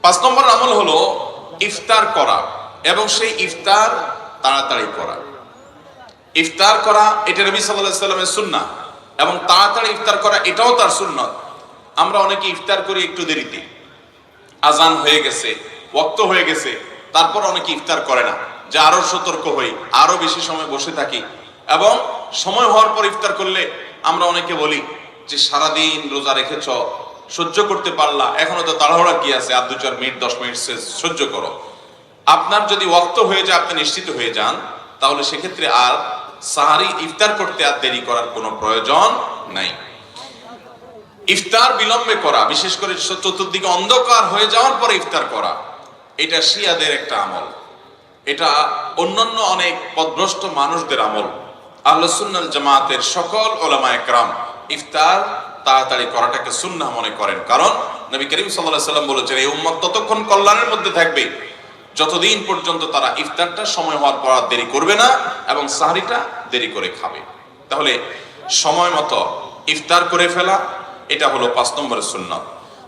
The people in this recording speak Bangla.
পাঁচ নম্বর আমল হলো ইফতার করা এবং সেই ইফতার তাড়াতাড়ি করা। ইফতার করা এটা নবী সাল্লাল্লাহু আলাইহি সাল্লামের সুন্নাহ এবং তাড়াতাড়ি ইফতার করা এটাও তার সুন্নাত। আমরা অনেকে ইফতার করি একটু দেরিতে, আজান হয়ে গেছে, ওয়াক্ত হয়ে গেছে, তারপর অনেকে ইফতার করে না, যে আরো সতর্ক হই, আরো বেশি সময় বসে থাকি। এবং সময় হওয়ার পর ইফতার করলে আমরা অনেকে বলি যে সারাদিন রোজা রেখেছ, সহ্য করতে পারলা, এখনো তো তাড়াহুড়া কি আছে, আর 2-4 মিনিট 10 মিনিট সহ্য করো। আপনার যদি ওয়াক্ত হয়ে যায়, আপনি নিশ্চিত হয়ে যান, তাহলে সেক্ষেত্রে আর সাহারি ইফতার করতে আর দেরি করার কোনো প্রয়োজন নাই। ইফতার বিলম্বে করা, বিশেষ করে চতুর্দিকে অন্ধকার হয়ে যাওয়ার পরে ইফতার করা, এটা শিয়াদের একটা আমল। এটা অন্যান্য অনেক পথভ্রষ্ট মানুষদের আমল। আহলে সুন্নাত জামাতের সকল উলামায়ে কেরাম ইফতার তাড়াতাড়ি করাটাকে সুন্নাহ মনে করেন। কারণ নবী করিম সাল্লাল্লাহু আলাইহি ওয়াসাল্লাম বলেছেন, এই উম্মত ততক্ষণ কল্যাণের মধ্যে থাকবে যতদিন পর্যন্ত তারা ইফতারটা সময় হওয়ার পর দেরি করবে না এবং সাহরিটা দেরি করে খাবে। তাহলে সময় মতো ইফতার করে ফেলা, এটা হলো 5 নম্বরের সুন্নাত।